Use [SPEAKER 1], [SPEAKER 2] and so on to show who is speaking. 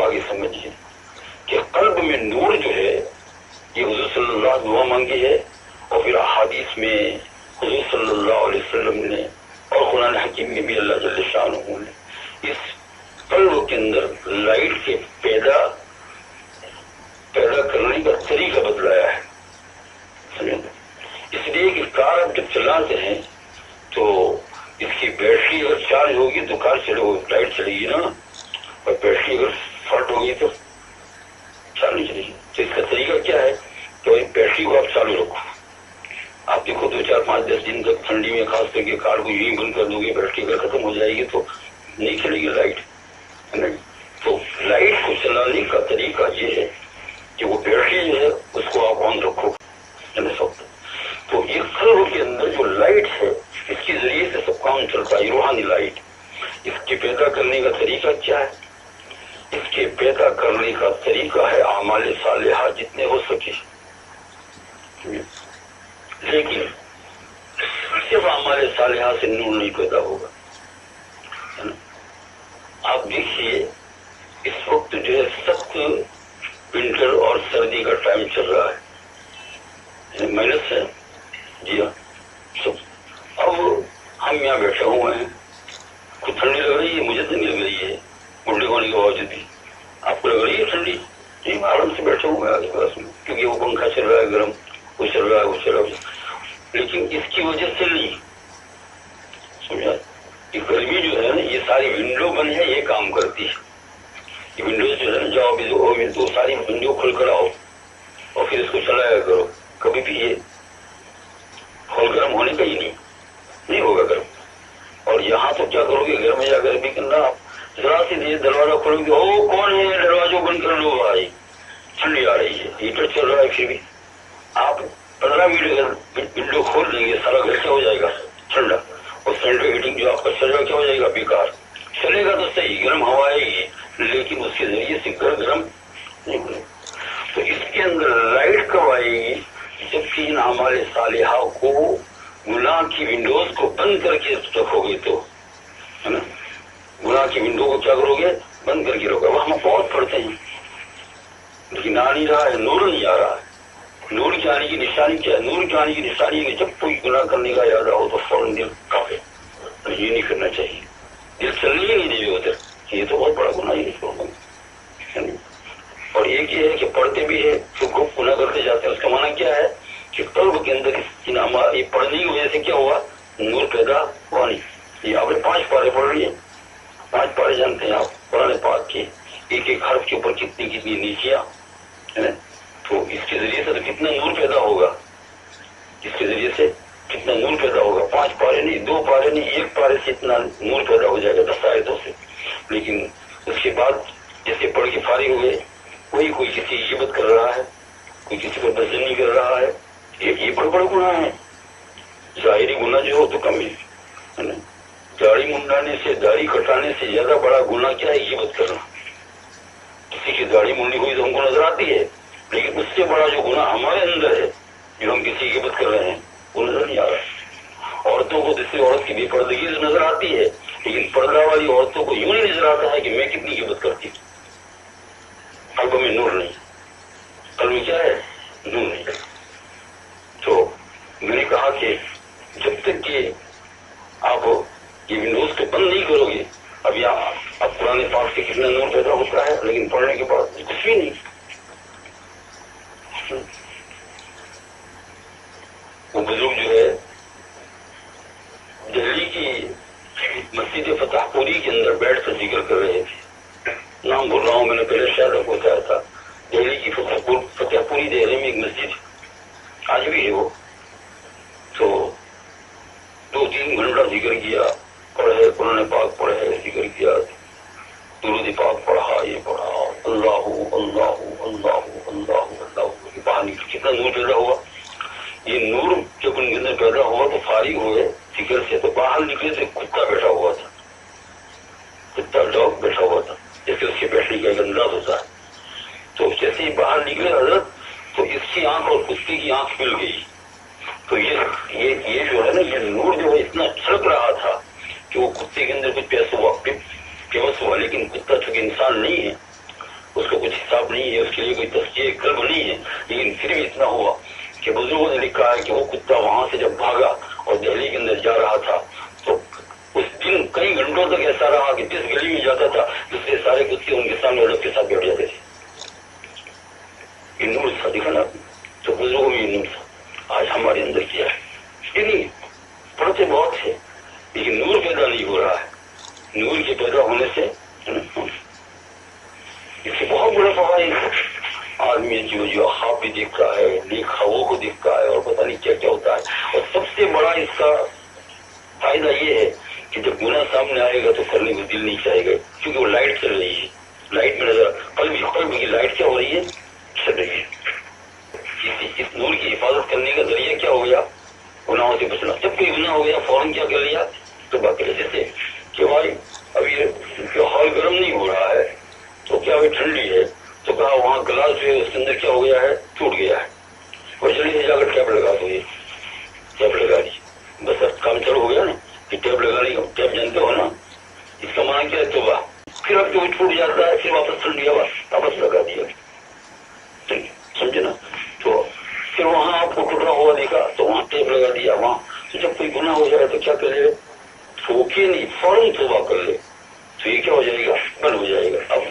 [SPEAKER 1] आगे समझिए कि कल्ब में नूर जो है ये हुजूर सल्लल्लाहु अलैहि दुआ मांगी है, और फिर अहादीस में हुजूर सल्लल्लाहु अलैहि वसल्लम ने और कुरान हकीम में भी अल्लाह जल्ल शानुहू ने इस कल्ब के अंदर लाइट के पैदा करने का तरीका बदलाया है। समझे? इसलिए कि कार आप जब चलाते हैं तो इसकी बैटरी अगर चार्ज होगी तो कार चलेगी, लाइट चलेगी ना, और बैटरी अगर फट होगी तो चालू नहीं चलेगी। तो इसका तरीका क्या है कि बैटरी को आप चालू रखो। आप देखो 2, 4, 5, 10 दिन तक ठंडी में खास करके कार को यूं बंद कर दोगे, बैटरी अगर खत्म हो जाएगी तो नहीं चलेगी लाइट, है ना। तो लाइट को चलाने का तरीका ये है कि वो बैटरी जो है उसको आप ऑन रखो, है ना सब। तो इस कल्ब के अंदर जो लाइट है इसके जरिए से सब काम चलता है, रूहानी लाइट। इसके पैदा करने का तरीका क्या है? इसके पैदा करने का तरीका है आमाल सालिहा जितने हो सके, लेकिन सिर्फ आमाल सालिहा से नूर नहीं पैदा होगा, है ना। आप देखिए इस वक्त जो है सख्त विंटर और सर्दी का टाइम चल रहा है, माइनस है जी हाँ सब। अब हम यहाँ बैठे हुए हैं, कुछ ठंडी लग रही है, मुझे तो नहीं लग रही है बुढ़े होने के बावजूद भी। आपको लग रही है ठंडी? नहीं, आराम से बैठे हुए हैं आगे पास में, क्योंकि वो पंखा चल रहा है गर्म, वो चल रहा है वो चल रहा है, लेकिन इसकी वजह से नहीं। समझा? ये गर्मी जो है ना ये सारी विंडो बंद है, ये काम करती है। ये विंडोज जो है ना, जाओ भी तो सारी विंडो खोल कर आओ और फिर इसको चलाया करो, कभी भी ये खोल गर्म होने का ही नहीं होगा गर्म। और यहाँ तो क्या करोगे, घर में जाकर भी करना, आप जरा सी देर दरवाजा खोलोगे, ओ कौन है, दरवाजा बंद कर लो भाई, ठंडी आ रही है, हीटर चल रहा है, फिर भी आप 15 मिनट विंडो खोल देंगे, सारा घर क्या हो जाएगा ठंडा, और सेंट्रल हीटिंग जो आपका चल रहा क्या हो जाएगा बेकार। चलेगा तो सही, गर्म हवा आएगी, लेकिन उसके जरिए से घर गर्म नहीं बनेगा। तो इसके अंदर लाइट कब आएगी? जबकि इन आमाल सालिहा को गुनाह की विंडोज को बंद करके रखोगे तो, है ना। गुनाह की विंडो को क्या करोगे? बंद करके रखोगे। वह हम बहुत पढ़ते हैं लेकिन आ नहीं रहा है, नूर नहीं आ रहा है। नूर के आने की निशानी क्या है? नूर के आने की निशानी है कि जब कोई गुनाह करने का इरादा हो तो फौरन दिल काफे, ये नहीं करना चाहिए, दिल चलने ही नहीं देवे उधर, ये तो बहुत बड़ा गुनाह है। और एक ये है कि पढ़ते भी है तो खूब गुनाह करते जाते हैं। उसका माना क्या है कि कल्ब के अंदर ये पढ़ने की वजह से क्या हुआ, नूर पैदा हुआ नहीं। ये आपने 5 पारे पढ़ रही है, 5 पारे जानते हैं आप कुरान पाक के, एक हर्फ के ऊपर कितनी कितनी नीचियां है, तो इसके जरिए से तो कितना नूर पैदा होगा, इसके जरिए से कितना नूर पैदा होगा। 5 पारे नहीं, 2 पारे नहीं, 1 पारे से इतना नूर पैदा हो जाएगा 10 आयतों से। लेकिन उसके बाद जैसे पढ़ के फारिग हो गए, कोई किसी की इज्जत कर रहा है, कोई किसी पर बदजनी कर रहा है, ये बड़ा गुनाह है। जाहिरी गुनाह जो हो तो कम है ना। दाढ़ी मुंडाने से, दाढ़ी कटाने से ज्यादा बड़ा गुनाह क्या है? इज्जत करना। किसी की दाढ़ी मुंडी हुई तो हमको नजर आती है, लेकिन उससे बड़ा जो गुनाह हमारे अंदर है, जो हम किसी की इज्जत कर रहे हैं, वो नजर नहीं आ रहा है। औरतों को दूसरी औरत की बेपर्दगी नजर आती है, लेकिन पर्दा वाली औरतों को यूं नहीं नजर आता है कि मैं कितनी इज्जत करती हूँ। कल्ब में नूर नहीं, कल्ब में क्या है? नूर नहीं। तो मैंने कहा कि जब तक कि आप ये विंडोज को बंद नहीं करोगे, अब यहाँ अब पुराने पाक से कितना नूर पैदा होता है, लेकिन पढ़ने के बाद कुछ भी नहीं। वो बुजुर्ग जो है दिल्ली की मस्जिद फतेहपुरी के अंदर बैठ कर जिक्र कर रहे थे, नाम बोल रहा हूँ, मैंने पहले शायद आपको बताया था। दिल्ली की फतेहपुरी दिल्ली में एक मस्जिद आज भी है वो, तो 2-3 घंटा जिक्र किया, पढ़े कुरान पाक पढ़े, जिक्र किया, दुरूद पाक पढ़ा, ये पढ़ा, अल्लाहू अल्लाहू अल्लाहू अल्लाहू अल्लाहू, बाहर निकल कितना नूर पैदा हुआ। ये नूर जब उनके अंदर पैदा हुआ तो फारिग हुए जिक्र से, तो बाहर निकले तो कुत्ता बैठा हुआ था, कुत्ता डॉग बैठा हुआ था, जैसे उसके बैठने का एक अंदाज होता है। तो जैसे ही बाहर निकले हजरत, तो इसकी आंख और कुत्ते की आंख मिल गई। तो ये जो है ना, ये नूर जो है इतना छलक रहा था कि वो कुत्ते के अंदर कुछ प्यास हुआ, लेकिन कुत्ता चूंकि इंसान नहीं है जा रहा था तो उस दिन कई घंटों तक ऐसा रहा कि जिस गली में जाता था दूसरे सारे कुत्ते उनके सामने लोग के साथ बैठ जाते थे। ये नूर था, दिखा ना, तो बुजुर्गों में ये नूर था। आज हमारे अंदर क्या है? ये नहीं, पढ़ते बहुत है लेकिन नूर पैदा नहीं हो रहा है। नूर के पैदा होने से इससे बहुत बड़ा फवाइद है। आदमी जो ख्वाब भी देखता है, नेक ख्वाबों को देखता है और पता नहीं क्या क्या होता है। और सबसे बड़ा इसका फायदा ये है कि जब गुनाह सामने आएगा तो करने को दिल नहीं चाहेगा, क्योंकि वो लाइट चल रही है। लाइट में नजर कल्ब की लाइट क्या हो रही है? चल रही है। इस नूर की हिफाजत करने का जरिया क्या हो गया? गुनाहों से बचना। जब कोई गुनाह हो गया फौरन क्या कर लिया? तौबा कर लिया। जैसे कि भाई अभी हॉल गर्म नहीं हो रहा है तो क्या अभी ठंडी है तो कहा वहाँ गिलास जो है उसके अंदर क्या हो गया है? टूट गया है। और जल्दी से जाकर टैप लगा दो, ये टैप लगा दी, बस अब काम चालू हो गया ना। कि टैप लगाने, टैप जानते हो ना, इसका माना क्या है? तौबा। फिर अब जो टूट जाता है फिर वापस ठंडी हवा वापस लगा दिया, समझे ना? तो फिर वहां आपको टूटा हुआ दिखा तो वहां टेप लगा दिया वहां। तो जब कोई गुनाह हो जाए तो क्या करे? ठोके नहीं, फौरन तौबा कर ले तो ये क्या हो जाएगा? बंद हो जाएगा। अब